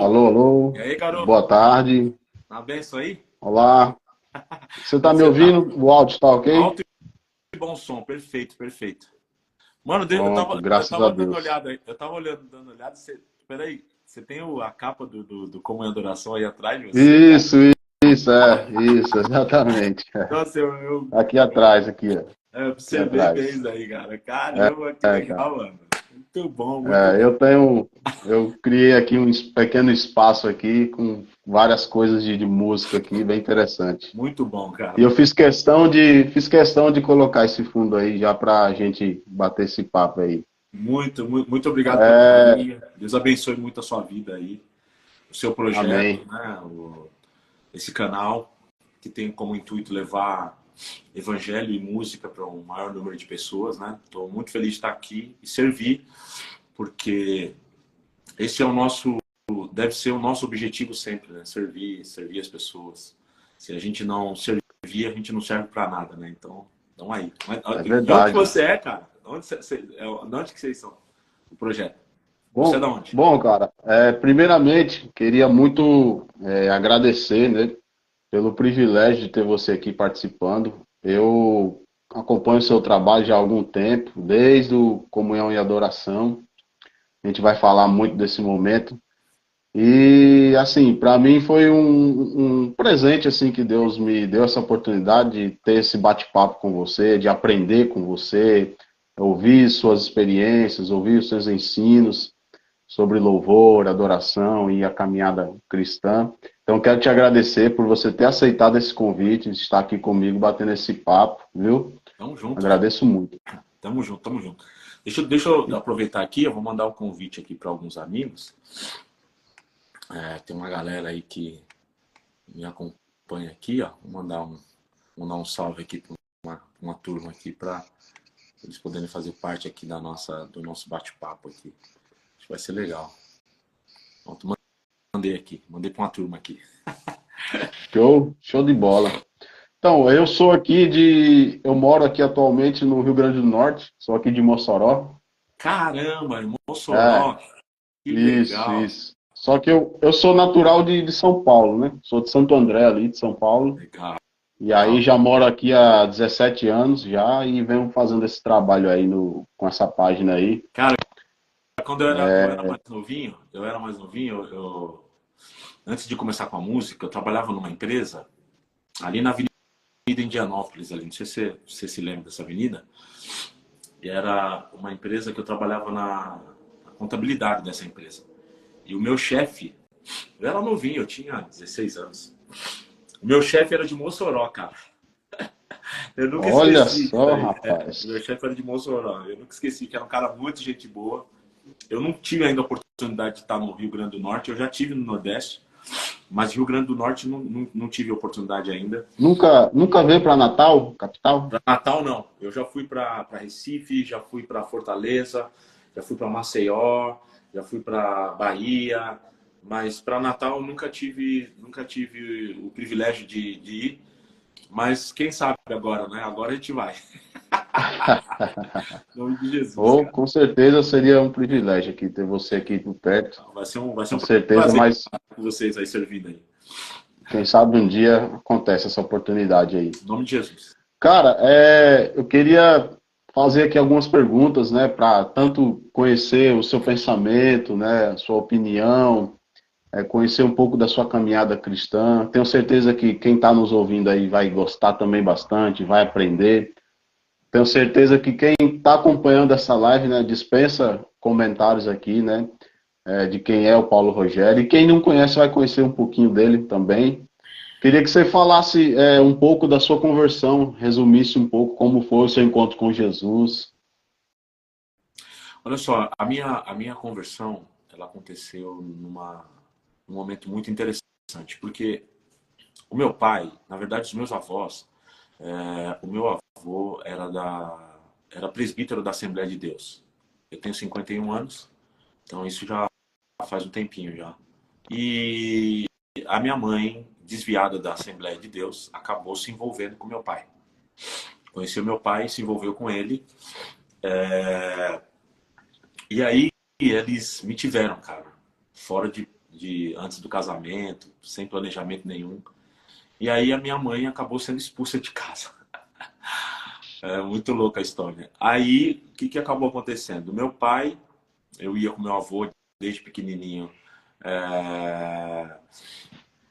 Alô, E alô, aí, garoto? boa tarde. Na benção aí? Olá, você está Como me você tá? ouvindo? O áudio está ok? Alto e bom som, perfeito, perfeito. Mano, eu Pronto, tava, eu graças a tava dando Deus. olhada aí, dando olhada. Peraí, você tem a capa do Como é Adoração aí atrás de você, cara? Isso, isso, exatamente. Nossa, Aqui atrás, aqui, ó, eu aqui observei bem atrás. isso aí, cara. Caramba, que Cara, legal, mano. Muito bom, muito bom. eu criei aqui um pequeno espaço aqui com várias coisas de música aqui, bem interessante. Muito bom, E cara. eu fiz questão de colocar esse fundo aí já para a gente bater esse papo aí. Muito obrigado pelo carinho. Deus abençoe muito a sua vida aí, o seu projeto, Amém, né? Esse canal que tem como intuito levar evangelho e música para um maior número de pessoas, né? Estou muito feliz de estar aqui e servir, porque esse é o nosso, deve ser o nosso objetivo sempre, né? Servir as pessoas. Se a gente não servir, a gente não serve para nada, né? Então aí. é De onde que verdade. você é, cara? De onde que vocês são? O projeto. Você é Bom, da onde? bom, cara, primeiramente queria muito agradecer, né, pelo privilégio de ter você aqui participando. Eu acompanho o seu trabalho já há algum tempo, desde o Comunhão e Adoração. A gente vai falar muito desse momento. E assim, para mim foi um presente assim que Deus me deu essa oportunidade de ter esse bate-papo com você, de aprender com você, ouvir suas experiências, ouvir os seus ensinos sobre louvor, adoração e a caminhada cristã. Então, quero te agradecer por você ter aceitado esse convite, de estar aqui comigo batendo esse papo, viu? Tamo junto, cara. Agradeço muito. Tamo junto, tamo junto. Deixa eu aproveitar aqui, eu vou mandar um convite aqui para alguns amigos. Tem uma galera aí que me acompanha aqui, ó. Vou mandar um salve aqui para uma turma aqui para eles poderem fazer parte aqui do nosso bate-papo aqui. Acho que vai ser legal. Pronto, mandei para uma turma aqui. Show, show de bola. Então, eu moro aqui atualmente no Rio Grande do Norte, sou aqui de Mossoró. Caramba, É, Mossoró, que isso, legal. isso. Só que eu sou natural de São Paulo, né? Sou de Santo André ali, de São Paulo. Legal, E aí legal. já moro aqui há 17 anos já e venho fazendo esse trabalho aí com essa página aí. Cara, quando eu era mais novinho, antes de começar com a música, eu trabalhava numa empresa ali na Avenida Indianópolis, ali, não sei se você se lembra dessa avenida. E era uma empresa que eu trabalhava na contabilidade dessa empresa. E o meu chefe, eu era novinho, eu tinha 16 anos. O meu chefe era de Mossoró, cara. Eu nunca Olha esqueci disso só, aí. O meu rapaz. chefe era de Mossoró. Eu nunca esqueci que era um cara muito gente boa. Eu não tive ainda a oportunidade de estar no Rio Grande do Norte. Eu já tive no Nordeste, mas Rio Grande do Norte não tive oportunidade ainda. Nunca veio para Natal, capital? Para Natal, não. Eu já fui para Recife, já fui para Fortaleza, já fui para Maceió, já fui para Bahia, mas para Natal eu nunca tive o privilégio de ir. Mas quem sabe agora, né? Agora a gente vai. Em nome de Jesus, Ou cara. com certeza seria um privilégio aqui ter você aqui por perto. Vai ser Com um certeza, prazer mas estar com vocês aí servindo aí. quem sabe um dia acontece essa oportunidade aí. Em nome de Jesus. Cara, eu queria fazer aqui algumas perguntas, né, para tanto conhecer o seu pensamento, né, a sua opinião, conhecer um pouco da sua caminhada cristã. Tenho certeza que quem está nos ouvindo aí vai gostar também bastante, vai aprender. Tenho certeza que quem está acompanhando essa live, né, dispensa comentários aqui, né, de quem é o Paulo Rogério. E quem não conhece vai conhecer um pouquinho dele também. Queria que você falasse um pouco da sua conversão, resumisse um pouco como foi o seu encontro com Jesus. Olha só, a minha conversão, ela aconteceu num momento muito interessante, porque o meu pai, na verdade, os meus avós, o meu avô era presbítero da Assembleia de Deus. Eu tenho 51 anos, então isso já faz um tempinho já. E a minha mãe, desviada da Assembleia de Deus, acabou se envolvendo com meu pai. Conheceu meu pai, se envolveu com ele, e aí eles me tiveram, cara, fora de antes do casamento, sem planejamento nenhum. E aí a minha mãe acabou sendo expulsa de casa. É muito louca a história. Aí, o que, que acabou acontecendo? Meu pai, eu ia com meu avô desde pequenininho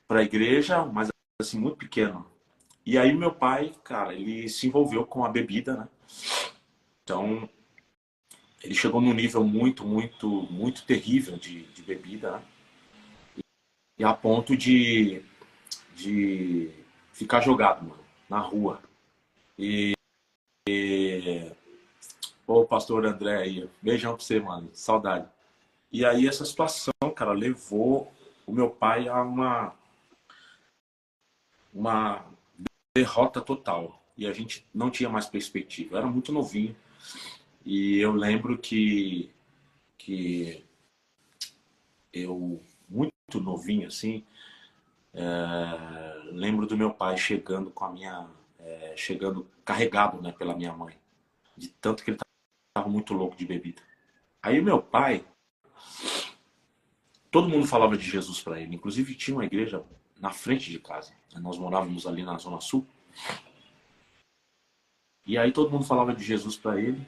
para a igreja, mas assim, muito pequeno. E aí meu pai, cara, ele se envolveu com a bebida, né? Então, ele chegou num nível muito terrível de bebida, né? E a ponto de ficar jogado, mano, na rua. Ô, pastor André aí, beijão pra você, mano, saudade. E aí essa situação, cara, levou o meu pai a uma derrota total. E a gente não tinha mais perspectiva. Eu era muito novinho. E eu lembro que eu, muito novinho, assim, lembro do meu pai chegando com a minha. Chegando carregado, né, pela minha mãe. De tanto que ele estava muito louco de bebida. Aí o meu pai, todo mundo falava de Jesus para ele. Inclusive tinha uma igreja na frente de casa. Nós morávamos ali na Zona Sul. E aí todo mundo falava de Jesus para ele.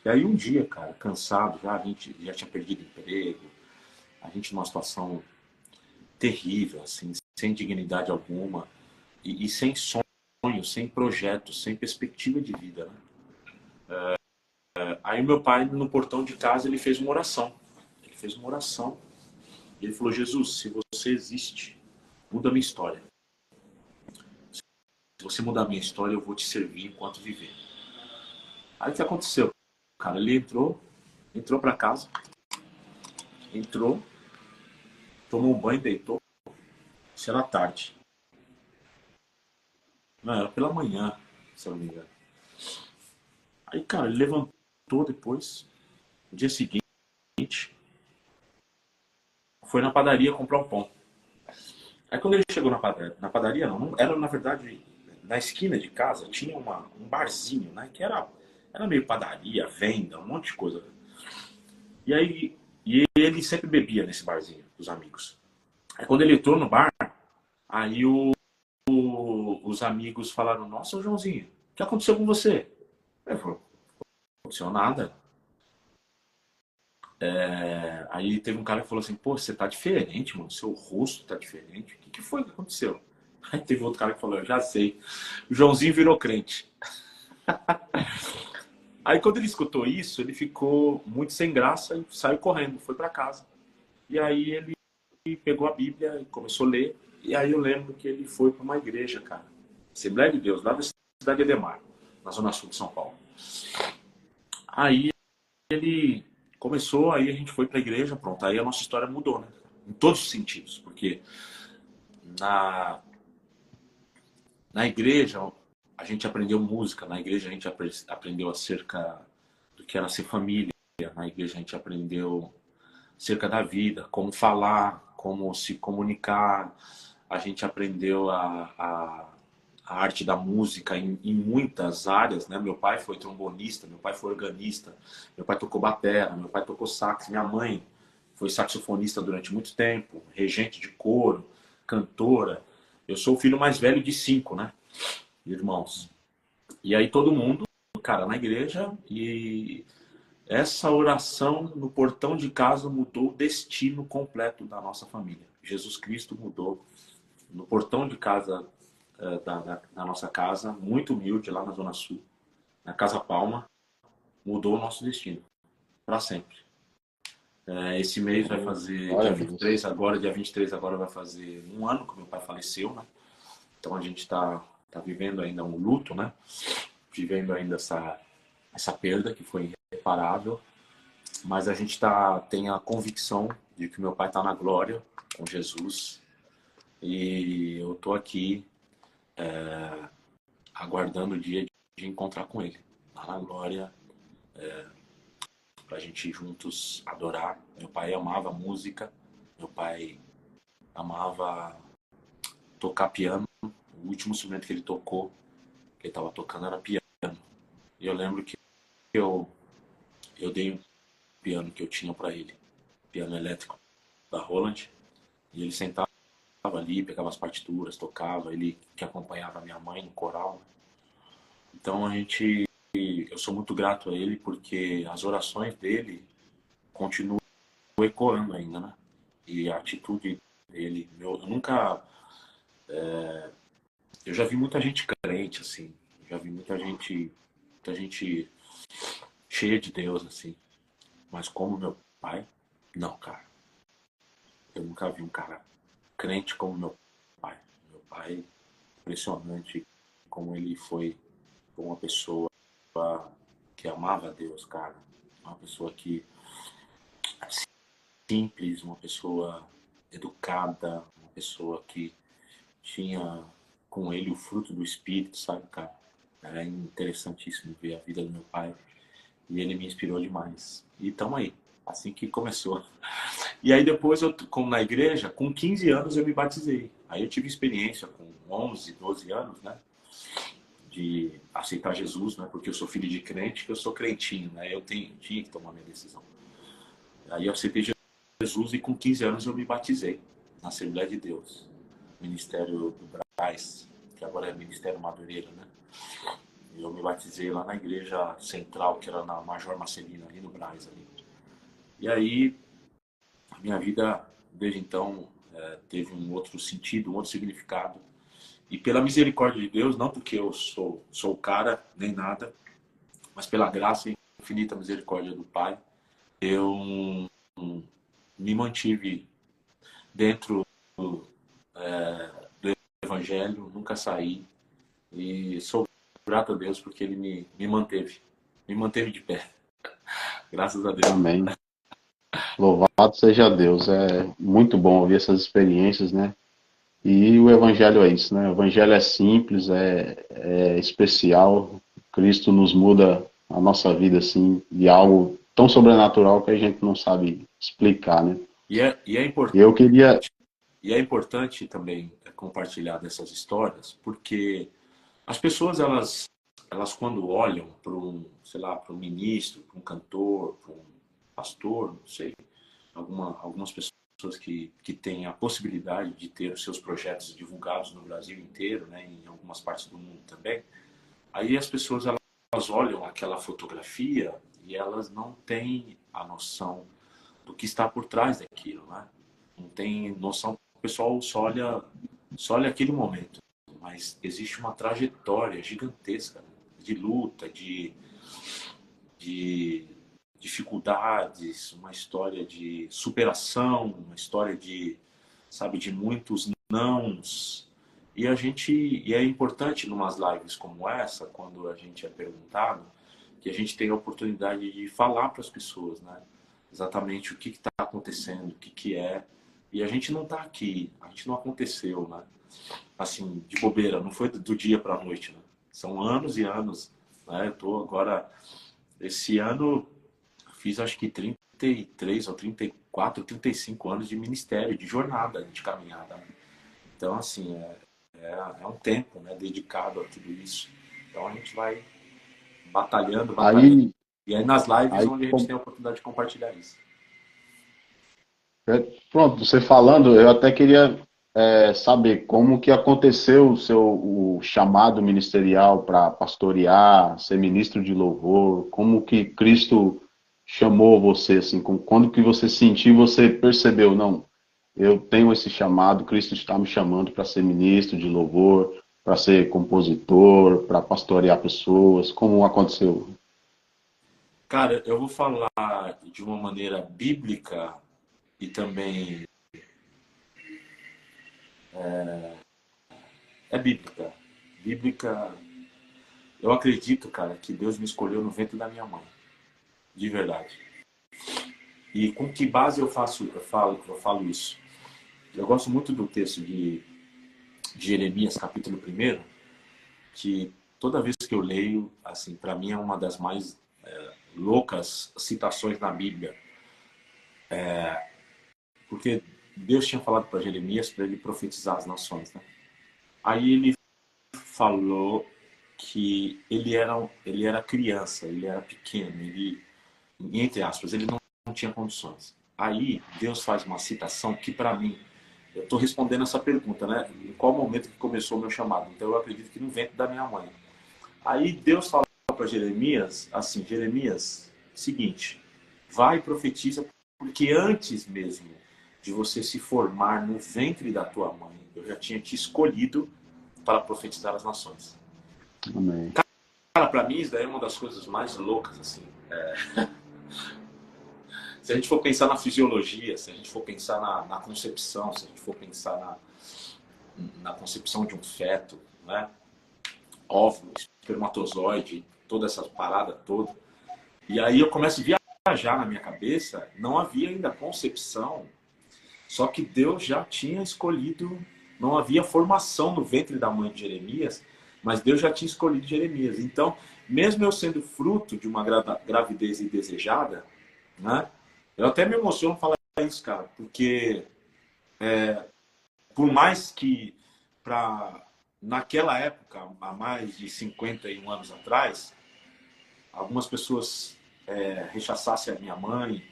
E aí um dia, cara, cansado, já, a gente já tinha perdido emprego, a gente numa situação terrível, assim, sem dignidade alguma e sem sonho, sem projeto, sem perspectiva de vida, né? Aí meu pai, no portão de casa, ele fez uma oração. Ele fez uma oração. E ele falou: Jesus, se você existe, muda a minha história. Se você mudar a minha história, eu vou te servir enquanto viver. Aí o que aconteceu? Cara, ele entrou para casa, entrou, tomou um banho, deitou. Isso era tarde. Não, era pela manhã, se eu não me engano. Aí, cara, ele levantou depois, no dia seguinte, foi na padaria comprar um pão. Aí quando ele chegou na padaria não, era na verdade, na esquina de casa, tinha um barzinho, né, que era meio padaria, venda, um monte de coisa. E aí, e ele sempre bebia nesse barzinho, os amigos. Aí quando ele entrou no bar, aí os amigos falaram: Nossa, ô Joãozinho, o que aconteceu com você? Ele falou: Não aconteceu nada. Aí teve um cara que falou assim: Pô, você tá diferente, mano. Seu rosto tá diferente. O que, que foi que aconteceu? Aí teve outro cara que falou: Eu já sei. O Joãozinho virou crente. Aí quando ele escutou isso, ele ficou muito sem graça e saiu correndo, foi para casa. E aí ele pegou a Bíblia e começou a ler. E aí eu lembro que ele foi para uma igreja, cara. Assembleia de Deus, lá da cidade de Ademar, na zona sul de São Paulo. Aí ele começou, aí a gente foi para a igreja, pronto. Aí a nossa história mudou, né? Em todos os sentidos, porque na, na igreja a gente aprendeu música, na igreja a gente aprendeu acerca do que era ser família, na igreja a gente aprendeu acerca da vida, como falar, como se comunicar, a gente aprendeu a arte da música em muitas áreas, né? Meu pai foi trombonista, meu pai foi organista, meu pai tocou batera, meu pai tocou sax, minha mãe foi saxofonista durante muito tempo, regente de coro, cantora. Eu sou o filho mais velho de 5, né? Irmãos. E aí todo mundo, cara, na igreja, e essa oração no portão de casa mudou o destino completo da nossa família. Jesus Cristo mudou no portão de casa da nossa casa, muito humilde, lá na Zona Sul, na Casa Palma, mudou o nosso destino, para sempre. Esse mês vai fazer, Glória a Deus. dia 23 agora vai fazer um ano que meu pai faleceu, né? Então a gente tá vivendo ainda um luto, né? Vivendo ainda essa perda que foi irreparável, mas a gente tem a convicção de que meu pai está na glória com Jesus e eu tô aqui aguardando o dia de encontrar com ele lá na glória, para a gente juntos adorar. Meu pai amava música, meu pai amava tocar piano. O último instrumento que ele tocou, que ele estava tocando, era piano. E eu lembro que eu, eu dei um piano que eu tinha para ele, piano elétrico da Roland. E ele sentava ali, pegava as partituras, tocava, ele que acompanhava a minha mãe no coral. Então eu sou muito grato a ele porque as orações dele continuam ecoando ainda, né? E a atitude dele, eu nunca, eu já vi muita gente crente assim, já vi muita gente cheia de Deus assim, mas como meu pai, não, cara. Eu nunca vi um cara crente como meu pai. Meu pai, impressionante como ele foi uma pessoa que amava a Deus, cara. Uma pessoa que simples, uma pessoa educada, uma pessoa que tinha com ele o fruto do Espírito, sabe, cara? É interessantíssimo ver a vida do meu pai. E ele me inspirou demais. E tamo aí. Assim que começou. E aí depois, como na igreja, com 15 anos eu me batizei. Aí eu tive experiência com 11, 12 anos, né? De aceitar Jesus, né? Porque eu sou filho de crente, que eu sou crentinho, né? Tinha que tomar minha decisão. Aí eu aceitei Jesus e com 15 anos eu me batizei na Assembleia de Deus. Ministério do Brás, que agora é Ministério Madureira, né? Eu me batizei lá na igreja central, que era na Major Marcelino, ali no Brás. Ali. E aí, a minha vida, desde então, teve um outro sentido, um outro significado. E pela misericórdia de Deus, não porque eu sou o cara, nem nada, mas pela graça e infinita misericórdia do Pai, eu me mantive dentro do Evangelho, nunca saí. E sou grato a Deus porque Ele me manteve de pé. Graças a Deus. Amém. Louvado seja Deus. É muito bom ouvir essas experiências, né? E o Evangelho é isso, né? O Evangelho é simples, é especial. Cristo nos muda a nossa vida, assim, de algo tão sobrenatural que a gente não sabe explicar, né? E é E eu queria. e é importante também compartilhar dessas histórias, porque as pessoas, elas quando olham para um, sei lá, para um ministro, para um cantor, para um pastor, não sei, algumas pessoas que têm a possibilidade de ter os seus projetos divulgados no Brasil inteiro, né, em algumas partes do mundo também, aí as pessoas elas olham aquela fotografia e elas não têm a noção do que está por trás daquilo, né? Não tem noção. O pessoal só olha aquele momento, mas existe uma trajetória gigantesca, né? De luta, de dificuldades, uma história de superação, uma história de, sabe, de muitos nãos. E é importante numas lives como essa, quando a gente é perguntado, que a gente tem a oportunidade de falar para as pessoas, né? Exatamente o que está acontecendo, o que é. E a gente não está aqui, a gente não aconteceu, né? Assim, de bobeira, não foi do dia para a noite, né? São anos e anos, né? Eu tô agora, esse ano, fiz acho que 33 ou 34, 35 anos de ministério, de jornada, de caminhada. Né? Então, assim, é um tempo, né, dedicado a tudo isso. Então a gente vai batalhando, batalhando. Aí, E aí nas lives aí onde a gente tem a oportunidade de compartilhar isso. pronto, você falando, eu até queria saber como que aconteceu o chamado ministerial para pastorear, ser ministro de louvor, como que Cristo chamou você, assim, quando que você sentiu, você percebeu, não, eu tenho esse chamado, Cristo está me chamando para ser ministro de louvor, para ser compositor, para pastorear pessoas, como aconteceu? Cara, eu vou falar de uma maneira bíblica e também é bíblica. Bíblica, eu acredito, cara, que Deus me escolheu no ventre da minha mãe, de verdade. E com que base eu falo isso? Eu gosto muito do texto de Jeremias, capítulo 1, que toda vez que eu leio, assim, para mim é uma das mais loucas citações na Bíblia, porque Deus tinha falado para Jeremias para ele profetizar as nações, né? Aí ele falou que ele era criança, ele era pequeno, ele, entre aspas, ele não tinha condições. Aí Deus faz uma citação que para mim eu estou respondendo essa pergunta, né? Em qual momento que começou o meu chamado? Então eu acredito que no ventre da minha mãe. Aí Deus fala para Jeremias, assim, Jeremias, seguinte, vai e profetiza, porque antes mesmo de você se formar no ventre da tua mãe, eu já tinha te escolhido para profetizar as nações. Amém. Cara, para mim isso daí é uma das coisas mais loucas, assim. Se a gente for pensar na fisiologia, se a gente for pensar na concepção, se a gente for pensar na concepção de um feto, né? Óvulo, espermatozoide, toda essa parada toda. E aí eu começo a viajar na minha cabeça, não havia ainda concepção, só que Deus já tinha escolhido, não havia formação no ventre da mãe de Jeremias, mas Deus já tinha escolhido Jeremias. Então, mesmo eu sendo fruto de uma gravidez indesejada, né? Eu até me emociono falar isso, cara, porque por mais que naquela época, há mais de 51 anos atrás, algumas pessoas rechaçassem a minha mãe,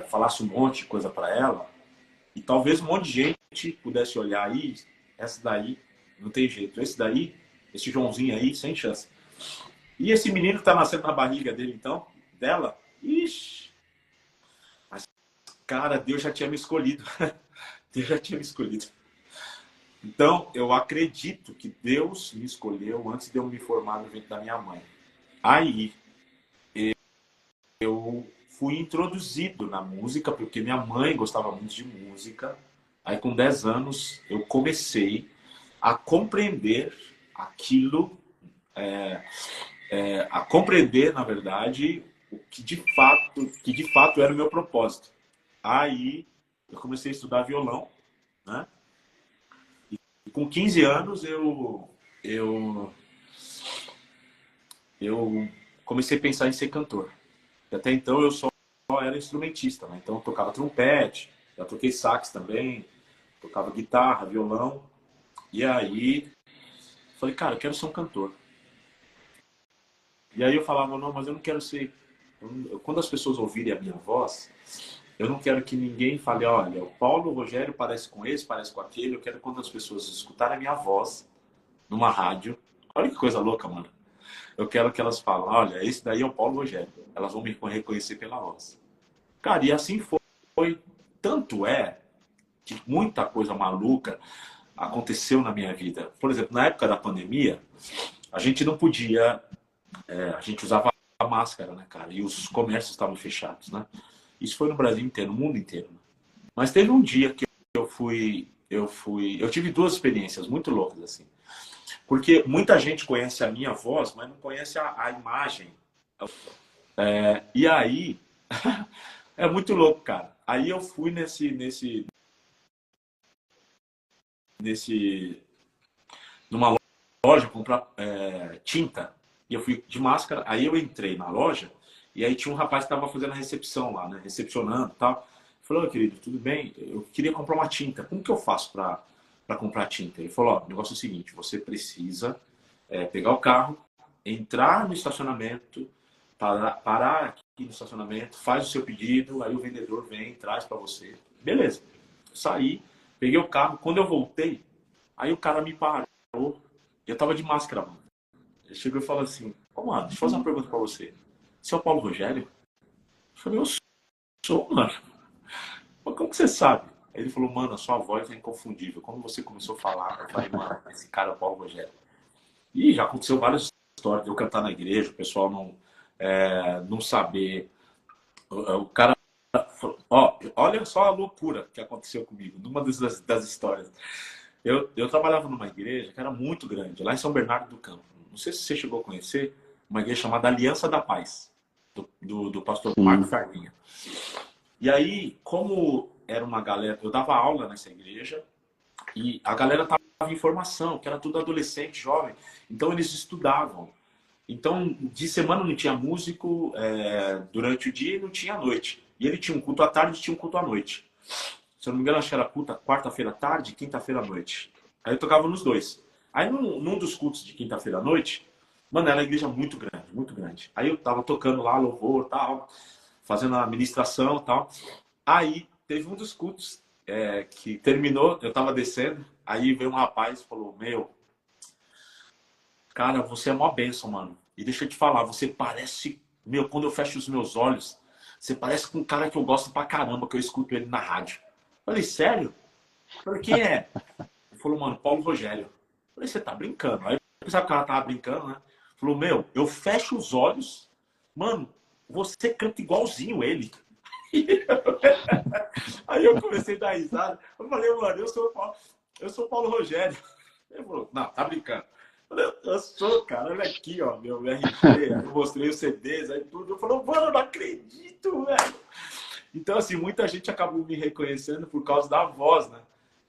falasse um monte de coisa para ela, e talvez um monte de gente pudesse olhar aí, essa daí não tem jeito, esse daí, esse Joãozinho aí, sem chance. E esse menino que tá nascendo na barriga dele, então, dela, ixi, mas, cara, Deus já tinha me escolhido. Deus já tinha me escolhido. Então, eu acredito que Deus me escolheu antes de eu me formar no ventre da minha mãe. Aí, eu fui introduzido na música, porque minha mãe gostava muito de música. Aí, com 10 anos, eu comecei a compreender aquilo, a compreender, na verdade, o que de fato era o meu propósito. Aí, eu comecei a estudar violão, né? E com 15 anos, eu, eu comecei a pensar em ser cantor. E até então, eu só era instrumentista, né? Então, eu tocava trompete, já toquei sax também, tocava guitarra, violão. E aí, falei, cara, eu quero ser um cantor. E aí eu falava, não, mas eu não quero ser. Quando as pessoas ouvirem a minha voz, eu não quero que ninguém fale, olha, o Paulo o Rogério parece com esse, parece com aquele. Eu quero que quando as pessoas escutarem a minha voz numa rádio, olha que coisa louca, mano. Eu quero que elas falem, olha, esse daí é o Paulo Rogério. Elas vão me reconhecer pela voz. Cara, e assim foi. Tanto é que muita coisa maluca aconteceu na minha vida. Por exemplo, na época da pandemia, a gente não podia, a gente usava a máscara, né, cara? E os comércios estavam fechados, né? Isso foi no Brasil inteiro, no mundo inteiro. Né? Mas teve um dia que eu tive duas experiências muito loucas, assim. Porque muita gente conhece a minha voz, mas não conhece a imagem. E aí, é muito louco, cara. Aí eu fui numa loja comprar tinta. E eu fui de máscara. Aí eu entrei na loja e aí tinha um rapaz que estava fazendo a recepção lá, né? Recepcionando e tal. Falou, querido, tudo bem? Eu queria comprar uma tinta. Como que eu faço para comprar tinta? Ele falou, ó, o negócio é o seguinte, você precisa pegar o carro, entrar no estacionamento, parar aqui no estacionamento, faz o seu pedido, aí o vendedor vem, traz para você. Beleza. Saí, peguei o carro. Quando eu voltei, aí o cara me parou. Eu tava de máscara, mano. Ele chegou e falou assim, ô, mano, deixa eu fazer uma pergunta pra você. Você é o Paulo Rogério? Eu falei, eu sou, mano. Mas como que você sabe? Aí ele falou, mano, a sua voz é inconfundível. Quando você começou a falar, eu falei, mano, esse cara é o Paulo Rogério. E já aconteceu várias histórias de eu cantar na igreja, o pessoal não saber. O cara. Ó, olha só a loucura que aconteceu comigo, numa das histórias. Eu trabalhava numa igreja que era muito grande, lá em São Bernardo do Campo. Não sei se você chegou a conhecer, uma igreja chamada Aliança da Paz, do pastor Marco Sim. Fardinha. E aí, como era uma galera, eu dava aula nessa igreja e a galera estava em formação, que era tudo adolescente, jovem, então eles estudavam. Então, de semana não tinha músico, durante o dia e não tinha à noite. E ele tinha um culto à tarde e tinha um culto à noite. Se eu não me engano, acho que era quarta-feira à tarde e quinta-feira à noite. Aí eu tocava nos dois. Aí num dos cultos de quinta-feira à noite, mano, era uma igreja muito grande, muito grande. Aí eu tava tocando lá, louvor e tal, fazendo a ministração e tal. Aí teve um dos cultos que terminou, eu tava descendo, aí veio um rapaz e falou, cara, você é mó bênção, mano. E deixa eu te falar, você parece, quando eu fecho os meus olhos, você parece com um cara que eu gosto pra caramba, que eu escuto ele na rádio. Eu falei, sério? Eu falei, quem é? Ele falou, mano, Paulo Rogério. Eu falei, você tá brincando? Aí eu pensava que o cara tava brincando, né? Falou, eu fecho os olhos, mano, você canta igualzinho ele. Aí eu comecei a dar risada. Eu falei, mano, eu sou o Paulo Rogério. Ele falou, não, tá brincando. Eu falei, eu sou, cara, olha aqui, ó, meu RG. Aí eu mostrei os CDs, aí tudo. Eu falei, mano, eu não acredito, velho. Então, assim, muita gente acabou me reconhecendo por causa da voz, né?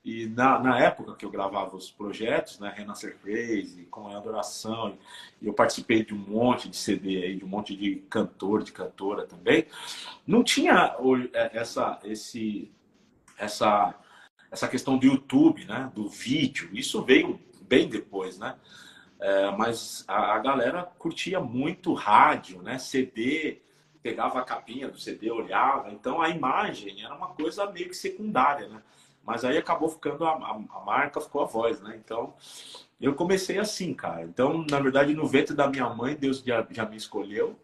E na época que eu gravava os projetos, né, Renascer Praise, Com a Adoração, e eu participei de um monte de CD aí, de um monte de cantor, de cantora também, não tinha essa, essa questão do YouTube, né, do vídeo. Isso veio bem depois, né? Mas a galera curtia muito rádio, né? CD, pegava a capinha do CD, olhava. Então a imagem era uma coisa meio que secundária, né? Mas aí acabou ficando a marca, ficou a voz, né? Então eu comecei assim, cara. Então, na verdade, no ventre da minha mãe, Deus já me escolheu.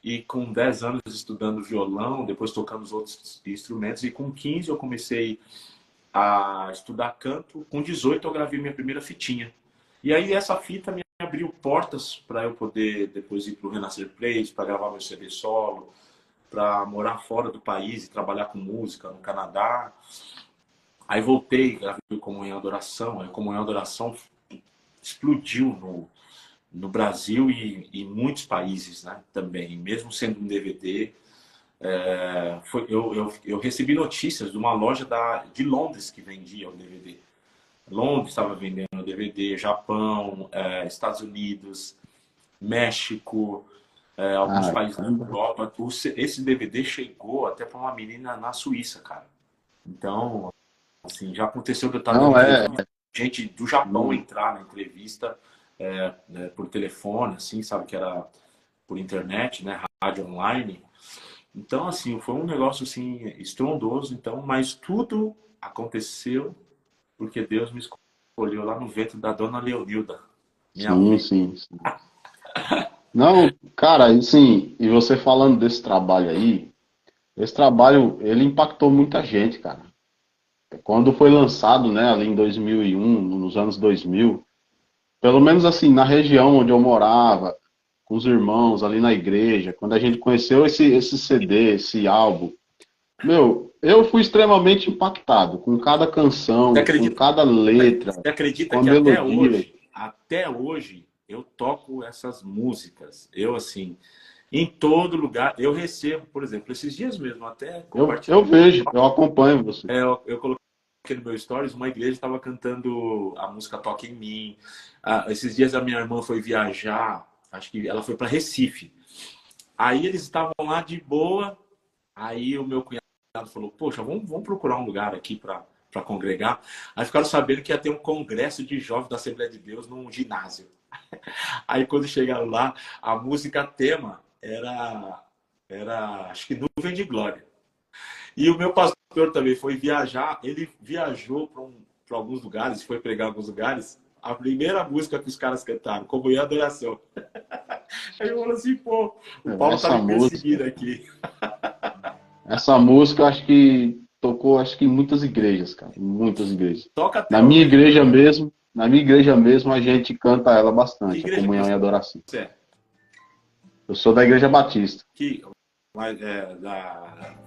E com 10 anos estudando violão, depois tocando os outros instrumentos. E com 15 eu comecei a estudar canto. Com 18 eu gravei minha primeira fitinha. E aí essa fita me abriu portas para eu poder depois ir para o Renascer Praise, para gravar meu CD solo, para morar fora do país e trabalhar com música no Canadá. Aí voltei, gravei o Comunhão e Adoração. Aí Comunhão e Adoração explodiu no Brasil e em muitos países, né, também. Mesmo sendo um DVD, eu recebi notícias de uma loja de Londres que vendia o DVD. Londres estava vendendo o DVD, Japão, Estados Unidos, México, alguns países da Caramba. Europa. Esse DVD chegou até para uma menina na Suíça, cara. Então, assim, já aconteceu de eu estar dando Não, entrevista, gente do Japão entrar na entrevista né, por telefone, assim, sabe, que era por internet, né, rádio online. Então, assim, foi um negócio, assim, estrondoso, então, mas tudo aconteceu porque Deus me escolheu lá no ventre da dona Leonilda, minha sim, avó. sim, sim. Não, cara, assim, e você falando desse trabalho aí, esse trabalho, ele impactou muita gente, cara. Quando foi lançado, né, ali em 2001, nos anos 2000, pelo menos assim, na região onde eu morava, com os irmãos ali na igreja, quando a gente conheceu esse CD, esse álbum, meu, eu fui extremamente impactado com cada Você canção, com acredita, cada letra, você acredita com a que melodia. até hoje, eu toco essas músicas. Eu, assim, em todo lugar, eu recebo, por exemplo, esses dias mesmo, até Eu compartilhei. vejo, eu acompanho você. Eu coloquei no meu stories, uma igreja estava cantando a música Toca em Mim. Esses dias a minha irmã foi viajar, acho que ela foi para Recife. Aí eles estavam lá de boa, aí o meu cunhado falou, poxa, vamos procurar um lugar aqui para congregar. Aí ficaram sabendo que ia ter um congresso de jovens da Assembleia de Deus num ginásio. Aí quando chegaram lá, a música tema era acho que Nuvem de Glória. E o meu pastor também foi viajar, ele viajou para alguns lugares, foi pregar em alguns lugares. A primeira música que os caras cantaram, Comunhão e Adoração. Aí eu falo assim, pô, o Paulo tá Essa me música, perseguindo aqui. essa música eu acho que tocou, acho que em muitas igrejas, cara, em muitas igrejas. Toca até hoje. Na minha igreja mesmo, a gente canta ela Que bastante, a igreja que comunhão e adoração. você é? Eu sou da Igreja Batista, Que,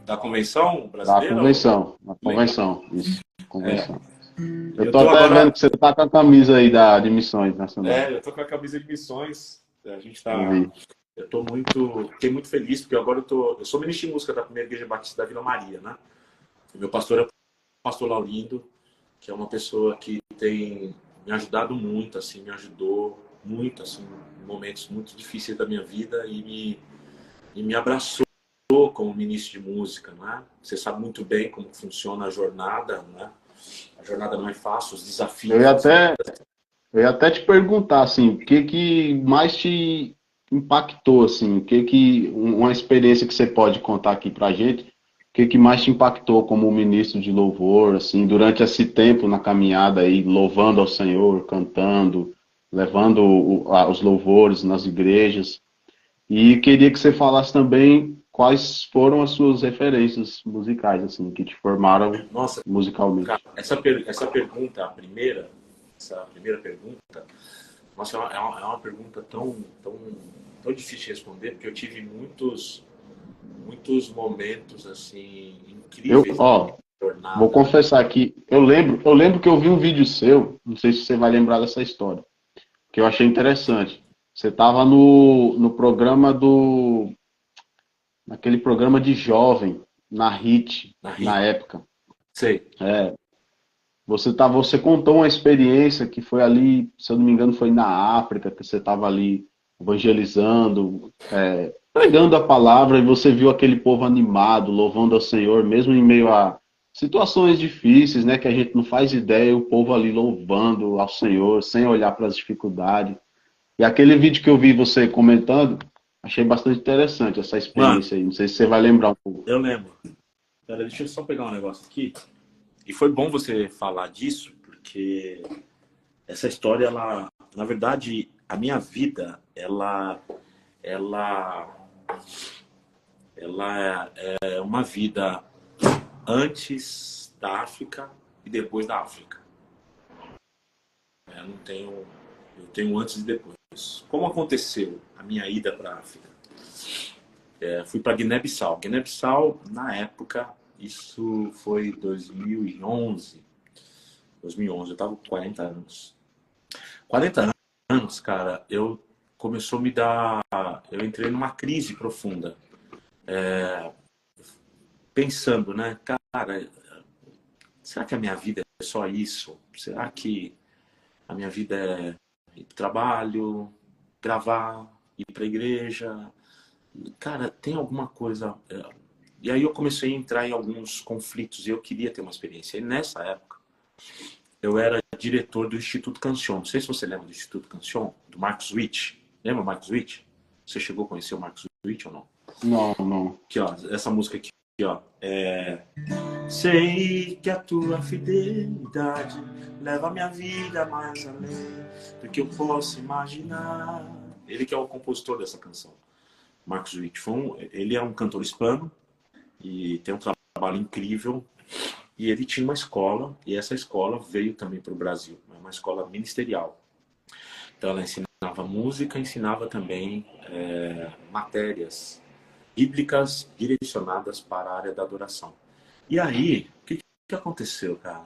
da Convenção Brasileira? Ou... da Legal. convenção, isso, É, convenção. Eu eu tô tô até vendo agora, que você tá com a camisa aí de Missões Nacionais. eu tô com a camisa de missões. A gente Eu tá, vi. fiquei muito feliz porque agora eu sou ministro de música da Primeira Igreja Batista da Vila Maria, né? Meu pastor é o pastor Laurindo, que é uma pessoa que tem me ajudado muito, assim, me ajudou muito, assim, em momentos muito difíceis da minha vida e me abraçou como ministro de música, né? Você sabe muito bem como funciona a jornada, né? A jornada não é fácil, os Eu desafios ia que são. até, eu ia até te perguntar, assim, o que que mais te impactou, assim, uma experiência que você pode contar aqui pra gente, que mais te impactou como ministro de louvor, assim, durante esse tempo na caminhada aí, louvando ao Senhor, cantando, levando os louvores nas igrejas? E queria que você falasse também quais foram as suas referências musicais, assim, que te formaram Nossa, cara, musicalmente. essa pergunta, essa primeira pergunta, nossa, é uma pergunta tão difícil de responder, porque eu tive muitos momentos, assim, incríveis na minha Ó, vou jornada, né? confessar aqui, eu lembro que eu vi um vídeo seu, não sei se você vai lembrar dessa história, que eu achei interessante. Você estava no programa naquele programa de jovem, na HIT, Na na RIT. época. Sei. É, você contou uma experiência que foi ali, se eu não me engano, foi na África, que você estava ali evangelizando, pregando a palavra e você viu aquele povo animado, louvando ao Senhor, mesmo em meio a situações difíceis, né, que a gente não faz ideia, o povo ali louvando ao Senhor, sem olhar para as dificuldades. E aquele vídeo que eu vi você comentando, achei bastante interessante essa Mano, experiência aí. Não sei se você vai lembrar um pouco. eu lembro. Pera, deixa eu só pegar um negócio aqui. E foi bom você falar disso, porque essa história, ela, na verdade, a minha vida, ela, ela é uma vida antes da África e depois da África. Eu não tenho, eu tenho antes e depois. Como aconteceu a minha ida para a África? Fui para Guiné-Bissau. Guiné-Bissau, na época, isso foi 2011. 2011, eu estava com 40 anos. 40 anos, cara, eu começou a me dar. Eu entrei numa crise profunda. Pensando, né, cara, será que a minha vida é só isso? Será que a minha vida é ir pro trabalho, gravar, ir para a igreja? Cara, tem alguma coisa. E aí eu comecei a entrar em alguns conflitos e eu queria ter uma experiência. E nessa época, eu era diretor do Instituto Cancion. Não sei se você lembra do Instituto Cancion, do Marcos Witt. Lembra o Marcos Witt? Você chegou a conhecer o Marcos Witt ou não? Não, não. Aqui, ó, essa música aqui, ó. Sei que a tua fidelidade leva a minha vida mais além do que eu posso imaginar. Ele que é o compositor dessa canção, Marcos Witt. Ele é um cantor hispano e tem um trabalho incrível. E ele tinha uma escola, e essa escola veio também para o Brasil, uma escola ministerial. Então ela ensinava música, ensinava também matérias bíblicas direcionadas para a área da adoração. E aí, o que aconteceu, cara?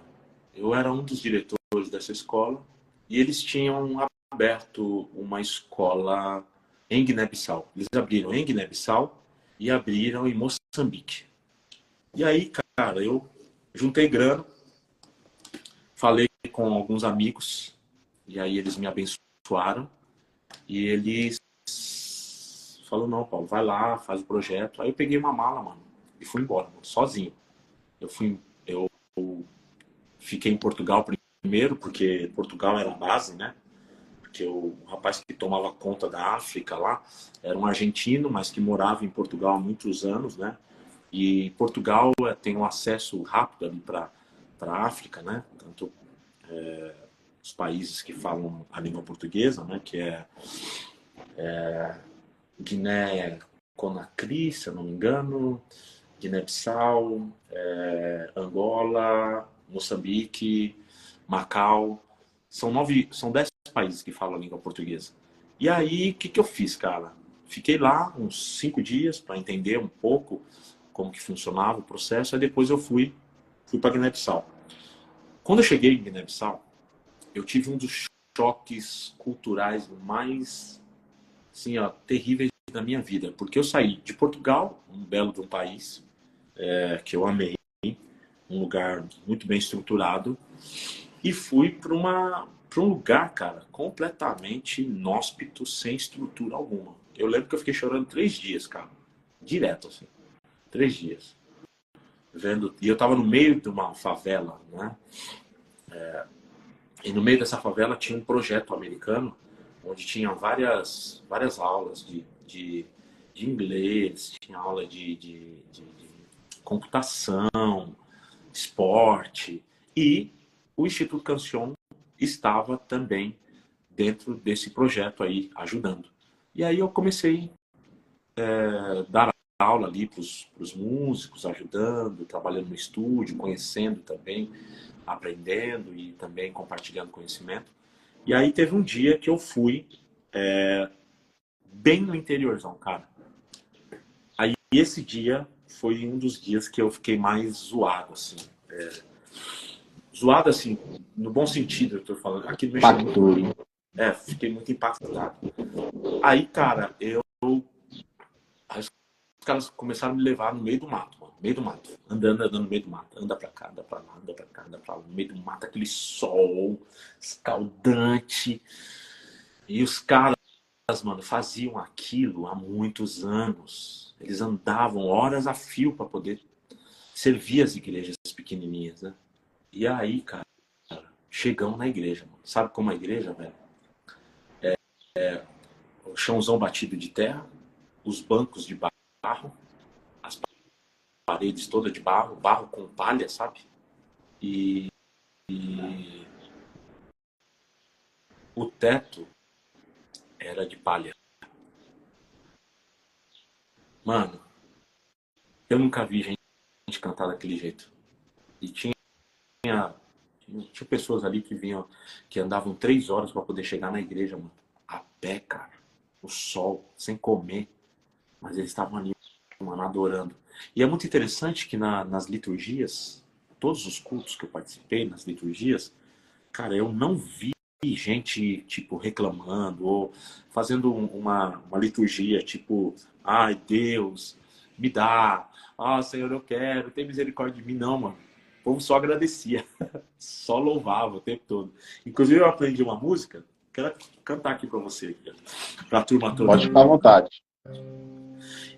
Eu era um dos diretores dessa escola e eles tinham aberto uma escola em Guiné-Bissau. Eles abriram em Guiné-Bissau e abriram em Moçambique. E aí, cara, eu juntei grana, falei com alguns amigos e aí eles me abençoaram e eles falaram, não, Paulo, vai lá, faz o projeto. Aí eu peguei uma mala, mano, e fui embora, mano, sozinho. Eu fiquei em Portugal primeiro, porque Portugal era a base, né? Porque o rapaz que tomava conta da África lá era um argentino, mas que morava em Portugal há muitos anos, né? E Portugal tem um acesso rápido ali para a África, né? Tanto os países que falam a língua portuguesa, né? Que é Guiné-Conakry, se eu não me engano, Guiné-Bissau, Angola, Moçambique, Macau. São 10 países que falam a língua portuguesa. E aí, o que eu fiz, cara? Fiquei lá uns 5 dias para entender um pouco como que funcionava o processo. Aí depois eu fui para Guiné-Bissau. Quando eu cheguei em Guiné-Bissau, eu tive um dos choques culturais mais, assim, ó, terríveis da minha vida, porque eu saí de Portugal, um belo de um país que eu amei, um lugar muito bem estruturado, e fui para um lugar, cara, completamente inóspito, sem estrutura alguma. Eu lembro que eu fiquei chorando 3 dias, cara, direto assim, 3 dias, vendo. E eu tava no meio de uma favela, né? E no meio dessa favela tinha um projeto americano onde tinha várias aulas de inglês, tinha aula computação, esporte, e o Instituto Cancion estava também dentro desse projeto aí, ajudando. E aí eu comecei a dar aula ali para os músicos, ajudando, trabalhando no estúdio, conhecendo também, aprendendo e também compartilhando conhecimento. E aí teve um dia que eu fui bem no interiorzão, cara. Aí esse dia foi um dos dias que eu fiquei mais zoado, assim. Zoado, assim, no bom sentido, eu tô falando. Aquilo mexeu muito comigo. Fiquei muito impactado. Aí, cara, aí os caras começaram a me levar no meio do mato, mano. No meio do mato. Andando no meio do mato. Anda pra cá, anda pra lá, anda pra cá, anda pra lá. No meio do mato, aquele sol escaldante. E os caras, mano, faziam aquilo há muitos anos. Eles andavam horas a fio para poder servir as igrejas pequenininhas, né? E aí, cara, chegamos na igreja, mano. Sabe como é a igreja, velho? O chãozão batido de terra, os bancos de barro, as paredes todas de barro, barro com palha, sabe? E o teto era de palha. Mano, eu nunca vi gente cantar daquele jeito. E tinha pessoas ali que vinham, que andavam 3 horas para poder chegar na igreja, mano. A pé, cara. O sol, sem comer. Mas eles estavam ali, mano, adorando. E é muito interessante que nas liturgias, todos os cultos que eu participei, nas liturgias, cara, eu não vi gente, tipo, reclamando ou fazendo uma liturgia, tipo, ai, Deus, me dá. Ah, Senhor, eu quero, tem misericórdia de mim. Não, mano. O povo só agradecia, só louvava o tempo todo. Inclusive, eu aprendi uma música, quero cantar aqui pra você, pra turma toda. Pode ficar à vontade.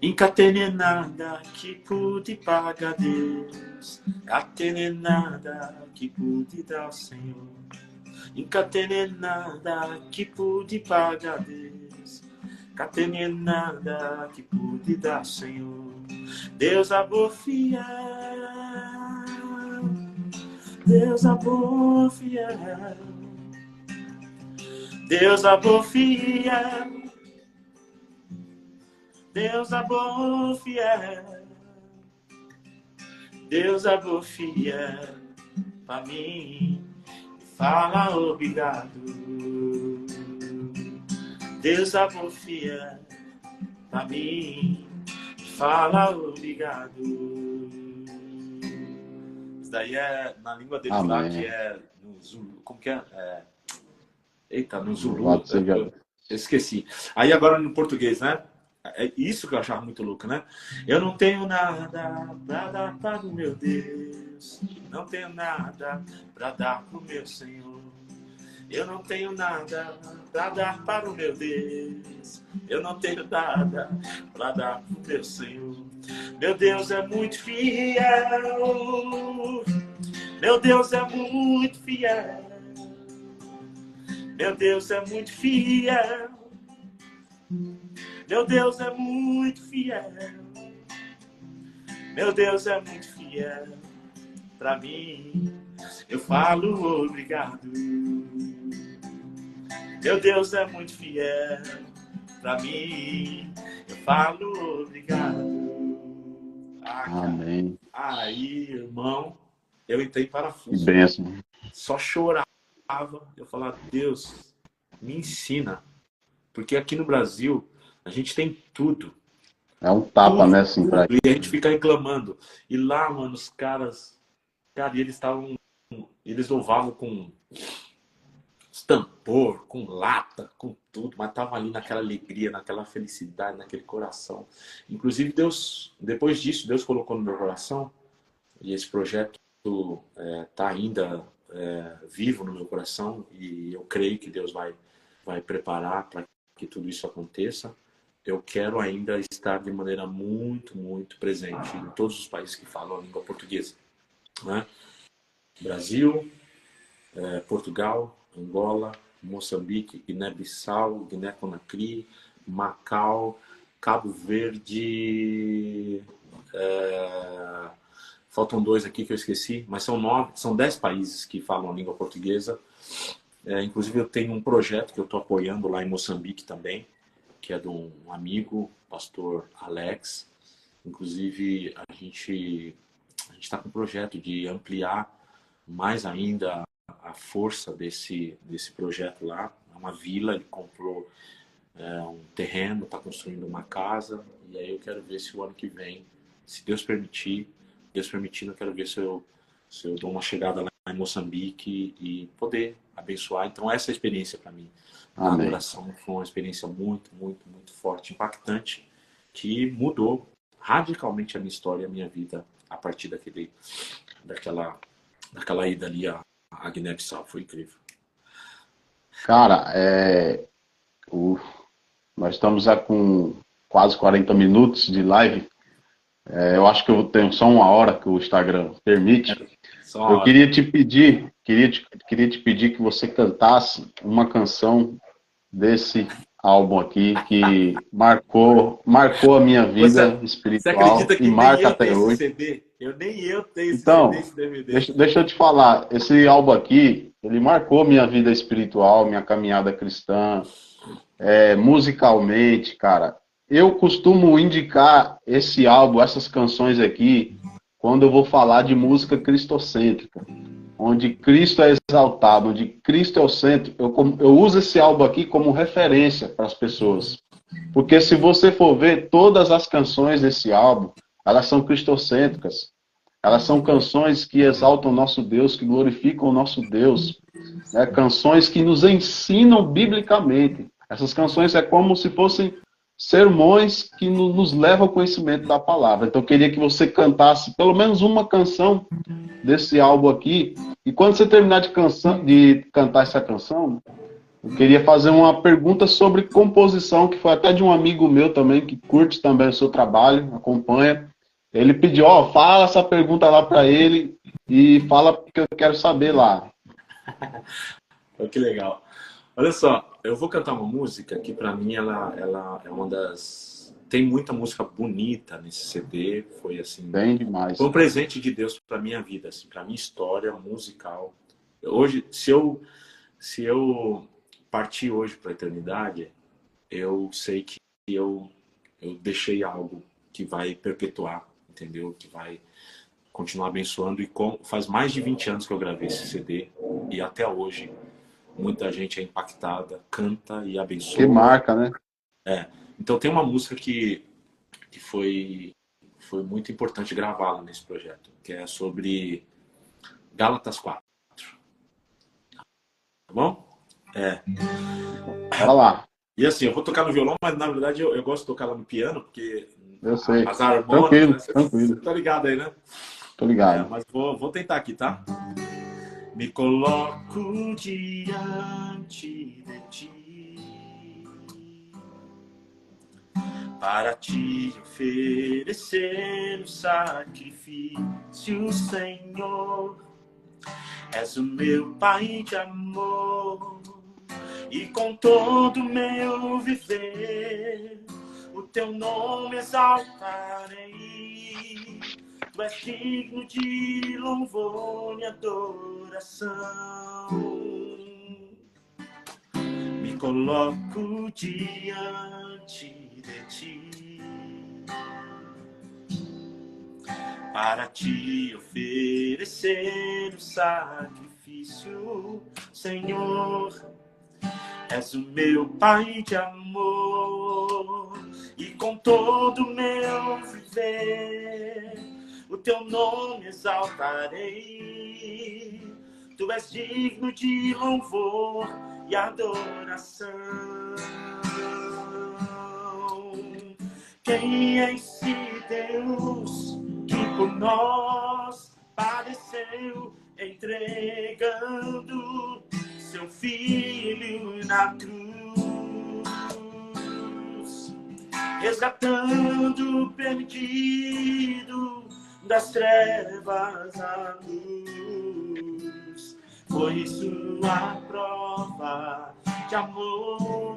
Encatenenada que pude pagar Deus, catenenada que pude dar ao Senhor. Encatenenada que pude pagar Deus, catenenada que pude dar ao Senhor. Deus amor fiel, Deus amor fiel, Deus amor fiel, Deus amor fiel, Deus amor fiel pra mim, fala obrigado. Deus amor fiel pra mim, fala obrigado. Isso daí é na língua deles lá, que é no Zulu. Como que é? Eita, no Zulu. Eu esqueci. Aí agora no português, né? É isso que eu achava muito louco, né? Eu não tenho nada pra dar para o meu Deus. Não tenho nada pra dar pro meu Senhor. Eu não tenho nada pra dar para o meu Deus. Eu não tenho nada pra dar pro meu Senhor. Meu Deus é muito fiel. Meu Deus é muito fiel. Meu Deus é muito fiel. Meu Deus é muito fiel. Meu Deus é muito fiel pra mim. Eu falo obrigado. Meu Deus é muito fiel pra mim. Eu falo obrigado. Amém. Aí, irmão, eu entrei em parafuso. Que bênção. Só chorava. Eu falava, Deus, me ensina. Porque aqui no Brasil, a gente tem tudo. É um tapa, Tudo, né, assim, pra... E a gente fica reclamando. E lá, mano, os caras... Cara, e eles estavam... Eles louvavam com tambor, com lata, com tudo. Mas tava ali naquela alegria, naquela felicidade, naquele coração. Inclusive, Deus... Depois disso, Deus colocou no meu coração. E esse projeto tá ainda vivo no meu coração. E eu creio que Deus vai preparar para que tudo isso aconteça. Eu quero ainda estar de maneira muito, muito presente em todos os países que falam a língua portuguesa, né? Brasil, Portugal, Angola, Moçambique, Guiné-Bissau, Guiné-Conakry, Macau, Cabo Verde, Faltam 2 aqui que eu esqueci, mas são 9, são 10 países que falam a língua portuguesa. Inclusive eu tenho um projeto que eu estou apoiando lá em Moçambique também, que é de um amigo, pastor Alex. Inclusive a gente está com um projeto de ampliar mais ainda a força desse projeto lá. É uma vila, ele comprou um terreno, está construindo uma casa, e aí eu quero ver se o ano que vem, se Deus permitir, Deus permitindo, eu quero ver se eu dou uma chegada lá em Moçambique e poder abençoar. Então essa experiência para mim na Amém. adoração foi uma experiência muito, muito, muito forte, impactante, que mudou radicalmente a minha história, a minha vida a partir daquela ida ali a Guiné-Bissau. Foi incrível. Cara, nós estamos já com quase 40 minutos de live. Eu acho que eu tenho só 1 hora que o Instagram permite. Eu queria te pedir que você cantasse uma canção desse álbum aqui que marcou a minha vida espiritual. Você acredita que e marca nem eu até tenho hoje. esse CD? Nem eu tenho esse Então, CD, esse DVD. deixa eu te falar, esse álbum aqui, ele marcou minha vida espiritual, minha caminhada cristã, musicalmente, cara. Eu costumo indicar esse álbum, essas canções aqui, quando eu vou falar de música cristocêntrica, onde Cristo é exaltado, onde Cristo é o centro. Eu uso esse álbum aqui como referência para as pessoas. Porque se você for ver, todas as canções desse álbum, elas são cristocêntricas. Elas são canções que exaltam o nosso Deus, que glorificam o nosso Deus. Canções que nos ensinam biblicamente. Essas canções é como se fossem sermões que nos levam ao conhecimento da palavra. Então eu queria que você cantasse pelo menos uma canção desse álbum aqui. E quando você terminar de cantar essa canção, eu queria fazer uma pergunta sobre composição, que foi até de um amigo meu também, que curte também o seu trabalho, acompanha. Ele pediu, fala essa pergunta lá para ele e fala porque eu quero saber lá. Que legal. Olha só, eu vou cantar uma música que para mim ela é uma das... Tem muita música bonita nesse CD, foi assim... Bem demais. Foi um presente de Deus para minha vida, assim, para minha história musical. Hoje, se eu partir hoje para a eternidade, eu sei que eu deixei algo que vai perpetuar, entendeu? Que vai continuar abençoando. E faz mais de 20 anos que eu gravei esse CD e até hoje muita gente é impactada, canta e abençoa. Que marca, né? Então tem uma música que foi muito importante gravá-la nesse projeto, que é sobre Gálatas 4. Tá bom? Bora lá. E assim, eu vou tocar no violão, mas na verdade eu gosto de tocar lá no piano, porque Eu sei. as harmônicas... Tranquilo. Você tá ligado aí, né? Tô ligado. Mas vou tentar aqui, tá? Me coloco diante de ti para te oferecer o sacrifício, Senhor. És o meu Pai de amor e com todo o meu viver o teu nome exaltarei. Tu és digno de louvor e adoração. Me coloco diante de ti para te oferecer o sacrifício, Senhor. És o meu Pai de amor e com todo o meu viver o teu nome exaltarei. Tu és digno de louvor e adoração. Quem é esse Deus que por nós padeceu, entregando seu filho na cruz, resgatando o perdido das trevas à luz? Foi sua prova de amor.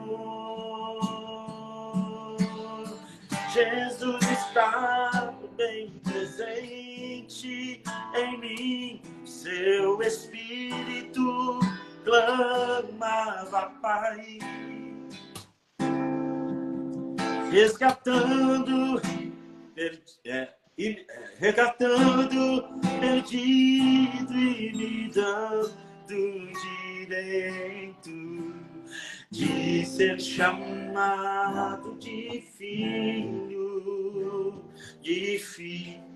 Jesus está bem seu espírito clamava, Pai, resgatando perdido e me dando direito de ser chamado de filho, de filho.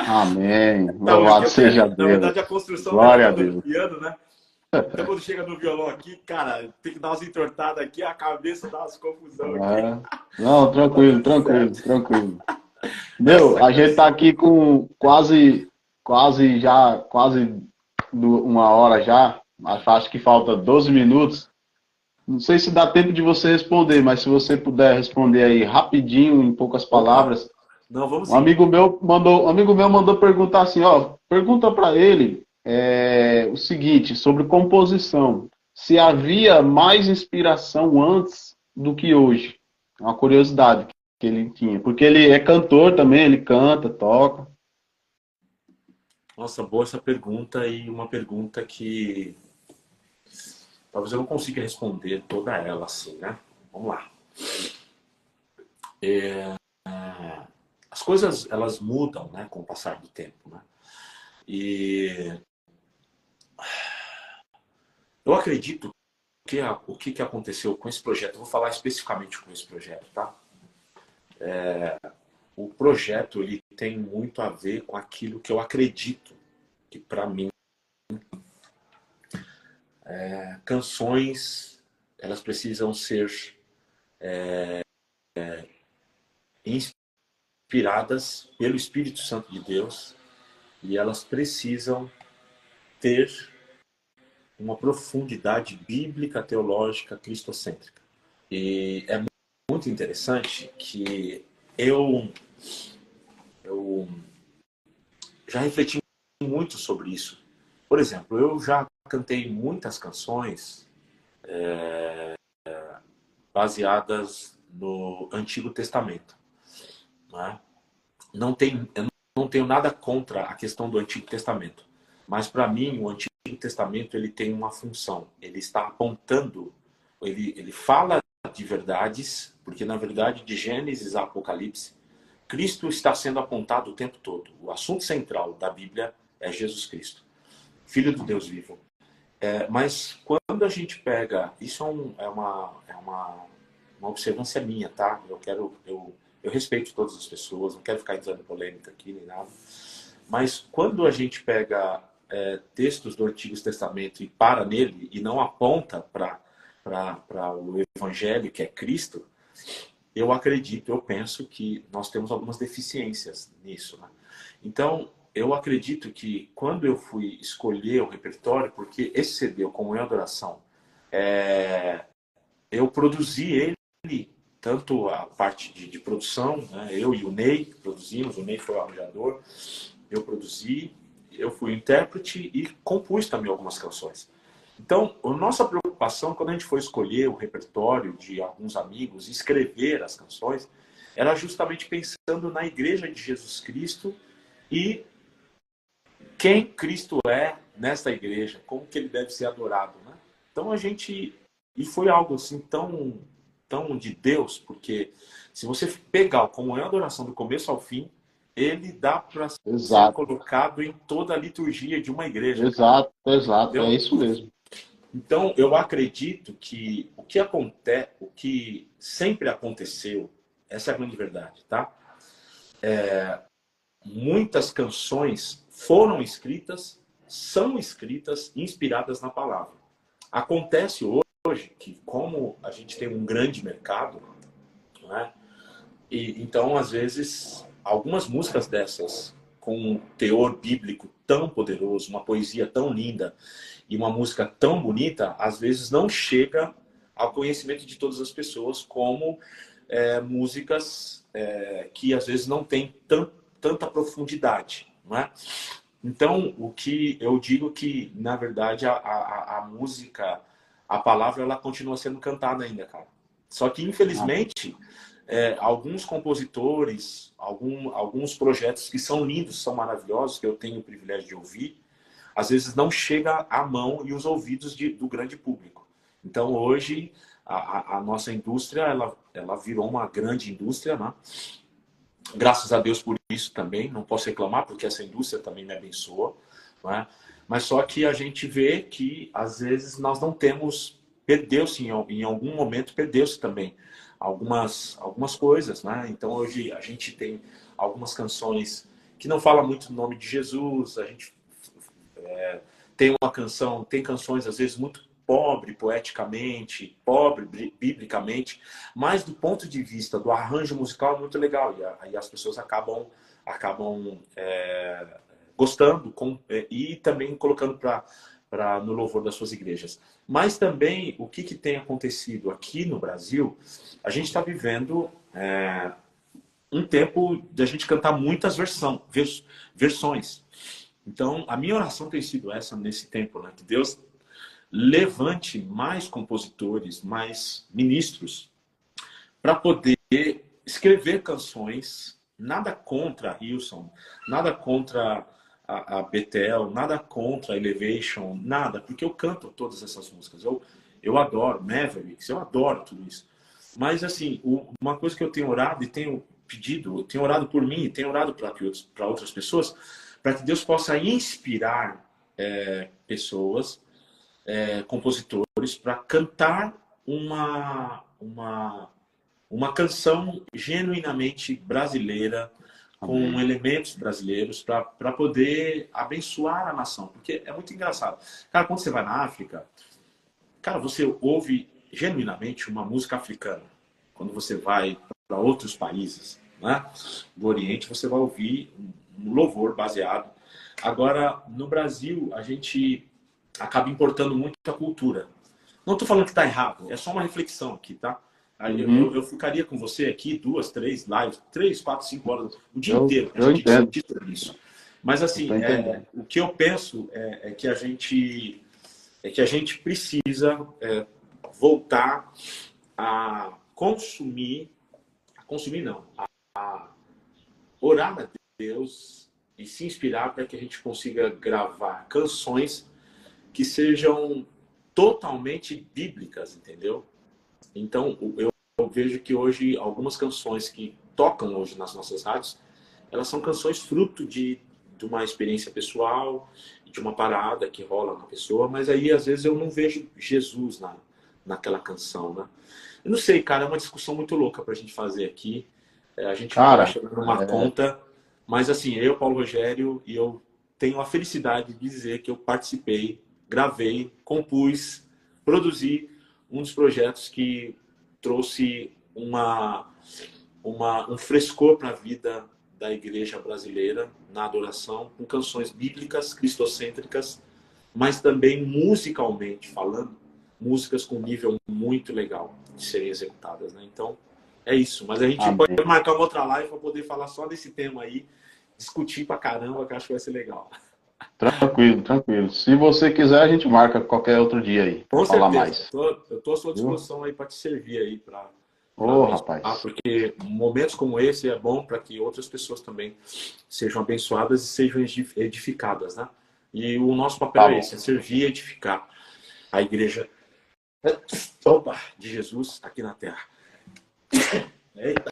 Amém. Louvado seja Deus. Na verdade, a construção Glória a dela Deus. no piano, né? Então, quando chega no violão aqui, cara, tem que dar umas entortadas aqui, a cabeça dá umas confusão aqui. Não, tranquilo. Meu, a gente tá aqui com quase uma hora já. Acho que falta 12 minutos. Não sei se dá tempo de você responder, mas se você puder responder aí rapidinho, em poucas palavras. Não, vamos Um amigo meu mandou perguntar assim, ó, pergunta para ele o seguinte, sobre composição. Se havia mais inspiração antes do que hoje. É uma curiosidade que ele tinha. Porque ele é cantor também, ele canta, toca. Nossa, boa essa pergunta, e uma pergunta que talvez eu não consiga responder toda ela assim, né? Vamos lá. As coisas, elas mudam, né, com o passar do tempo, né? E eu acredito que o que aconteceu com esse projeto, eu vou falar especificamente com esse projeto, tá? O projeto, ele tem muito a ver com aquilo que eu acredito, que para mim, canções, elas precisam ser inspiradas pelo Espírito Santo de Deus, e elas precisam ter uma profundidade bíblica, teológica, cristocêntrica. E é muito interessante que eu já refleti muito sobre isso. Por exemplo, eu já cantei muitas canções baseadas no Antigo Testamento, né? Eu não tenho nada contra a questão do Antigo Testamento, mas para mim o Antigo Testamento, ele tem uma função. Ele está apontando, ele fala de verdades, porque na verdade de Gênesis a Apocalipse, Cristo está sendo apontado o tempo todo. O assunto central da Bíblia é Jesus Cristo, Filho do Deus vivo. Mas quando a gente pega, isso é uma observância minha, tá? Eu respeito todas as pessoas, não quero ficar entrando polêmica aqui nem nada. Mas quando a gente pega textos do Antigo Testamento e para nele e não aponta para o Evangelho, que é Cristo, eu acredito, eu penso que nós temos algumas deficiências nisso, né? Então, eu acredito que quando eu fui escolher o repertório, porque esse CD, o Comunhão e Adoração, eu produzi ele, tanto a parte de produção, né? Eu e o Ney produzimos, o Ney foi o arranjador, eu produzi, eu fui intérprete e compus também algumas canções. Então, a nossa preocupação, quando a gente foi escolher o repertório de alguns amigos, escrever as canções, era justamente pensando na Igreja de Jesus Cristo e quem Cristo é nesta igreja, como que ele deve ser adorado, né? Então e foi algo assim tão de Deus, porque se você pegar o Comunhão e Adoração do começo ao fim, ele dá para ser colocado em toda a liturgia de uma igreja. Exato, Entendeu? É isso mesmo. Então, eu acredito que o que sempre aconteceu, essa é a grande verdade, tá? Muitas canções foram escritas, são escritas, inspiradas na palavra. Acontece hoje que, como a gente tem um grande mercado, né? E então, às vezes, algumas músicas dessas, com um teor bíblico tão poderoso, uma poesia tão linda e uma música tão bonita, às vezes não chega ao conhecimento de todas as pessoas, como músicas que às vezes não têm tanta profundidade, não é? Então, o que eu digo que, na verdade, a música, a palavra, ela continua sendo cantada ainda, cara. Só que, infelizmente, alguns compositores, alguns projetos que são lindos, são maravilhosos, que eu tenho o privilégio de ouvir, às vezes não chega à mão e os ouvidos do grande público. Então, hoje, a nossa indústria, ela virou uma grande indústria, né? Graças a Deus por isso também, não posso reclamar, porque essa indústria também me abençoa, né? Mas só que a gente vê que, às vezes, nós não temos, perdeu-se, em algum momento, perdeu-se também algumas coisas, né? Então, hoje, a gente tem algumas canções que não falam muito do nome de Jesus, a gente tem canções, às vezes, muito pobre poeticamente, pobre biblicamente, mas do ponto de vista do arranjo musical é muito legal, e aí as pessoas acabam gostando e também colocando no louvor das suas igrejas. Mas também, o que tem acontecido aqui no Brasil, a gente está vivendo um tempo de a gente cantar muitas versões. Então, a minha oração tem sido essa nesse tempo, né? Que Deus levante mais compositores, mais ministros, para poder escrever canções. Nada contra a Hillsong, nada contra a Bethel, nada contra a Elevation, nada, porque eu canto todas essas músicas. Eu adoro Mavericks, eu adoro tudo isso. Mas, assim, uma coisa que eu tenho orado e tenho pedido, eu tenho orado por mim, tenho orado para outras pessoas, para que Deus possa inspirar pessoas, compositores, para cantar uma canção genuinamente brasileira, com elementos brasileiros, para poder abençoar a nação. Porque é muito engraçado. Cara, quando você vai na África, cara, você ouve genuinamente uma música africana. Quando você vai para outros países, né, do Oriente, você vai ouvir um louvor baseado. Agora, no Brasil, a gente acaba importando muito a cultura. Não estou falando que está errado, é só uma reflexão aqui, tá? Aí eu ficaria com você aqui 2, 3 lives, 3, 4, 5 horas, o dia inteiro, para a gente discutir sobre isso. Mas, assim, o que eu penso é que a gente precisa voltar a orar a Deus e se inspirar para que a gente consiga gravar canções que sejam totalmente bíblicas, entendeu? Então, eu vejo que hoje algumas canções que tocam hoje nas nossas rádios, elas são canções fruto de uma experiência pessoal, de uma parada que rola na pessoa, mas aí às vezes eu não vejo Jesus naquela canção, né? Eu não sei, cara, é uma discussão muito louca pra gente fazer aqui. A gente vai chegando numa conta, mas assim, eu, Paulo Rogério, e eu tenho a felicidade de dizer que eu participei, gravei, compus, produzi um dos projetos que trouxe um frescor para a vida da igreja brasileira na adoração, com canções bíblicas, cristocêntricas, mas também musicalmente falando, músicas com nível muito legal de serem executadas, né? Então, é isso. Mas a gente pode marcar uma outra live para poder falar só desse tema aí, discutir pra caramba, que eu acho que vai ser legal. Tranquilo, tranquilo. Se você quiser, a gente marca qualquer outro dia aí, para falar mais. Eu tô à sua disposição aí para te servir aí, rapaz. porque momentos como esse é bom para que outras pessoas também sejam abençoadas e sejam edificadas, né? E o nosso papel é esse, é servir e edificar a igreja de Jesus aqui na Terra. Eita.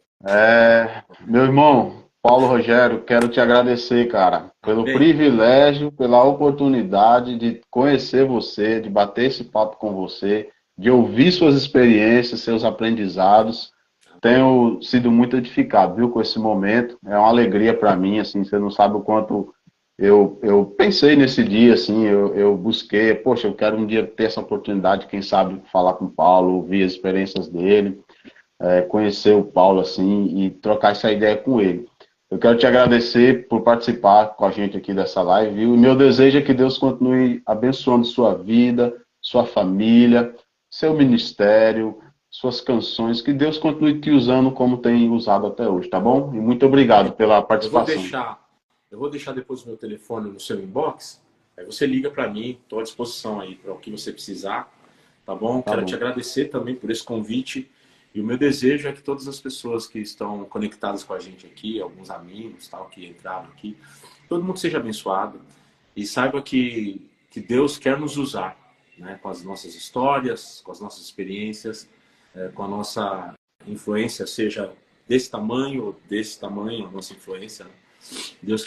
Meu irmão, Paulo Rogério, quero te agradecer, cara, pelo privilégio, pela oportunidade de conhecer você, de bater esse papo com você, de ouvir suas experiências, seus aprendizados. Tenho sido muito edificado, viu, com esse momento. É uma alegria para mim, assim, você não sabe o quanto eu pensei nesse dia, assim, eu busquei, poxa, eu quero um dia ter essa oportunidade, quem sabe, falar com o Paulo, ouvir as experiências dele. Conhecer o Paulo assim e trocar essa ideia com ele. Eu quero te agradecer por participar com a gente aqui dessa live, viu? E meu desejo é que Deus continue abençoando sua vida, sua família, seu ministério, suas canções, que Deus continue te usando como tem usado até hoje, tá bom? E muito obrigado pela participação. Eu vou deixar depois o meu telefone no seu inbox, aí você liga para mim, estou à disposição aí para o que você precisar, tá bom? Quero te agradecer também por esse convite. E o meu desejo é que todas as pessoas que estão conectadas com a gente aqui, alguns amigos, tal, que entraram aqui, todo mundo seja abençoado e saiba que Deus quer nos usar, né, com as nossas histórias, com as nossas experiências, com a nossa influência, seja desse tamanho ou desse tamanho, a nossa influência, né? Deus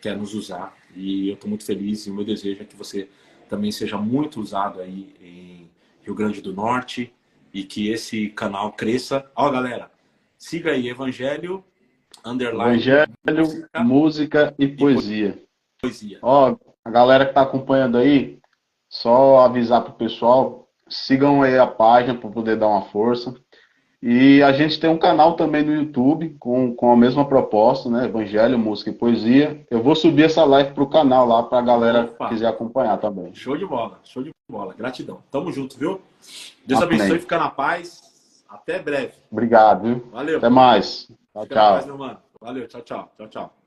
quer nos usar e eu estou muito feliz e o meu desejo é que você também seja muito usado aí em Rio Grande do Norte e que esse canal cresça. Ó, galera, siga aí Evangelho Evangelho, Música música e e poesia. Poesia. Ó, a galera que está acompanhando aí, só avisar pro pessoal, sigam aí a página para poder dar uma força. E a gente tem um canal também no YouTube com a mesma proposta, né? Evangelho, música e poesia. Eu vou subir essa live pro canal lá para a galera que Opa, quiser acompanhar também. show de bola, show de bola. Gratidão. Tamo junto, viu? Deus abençoe, Amém. fica na paz. Até breve. Obrigado, viu? Valeu. Até mais. Tchau, Fica na paz, tchau. meu mano. Valeu, tchau, tchau. Tchau, tchau.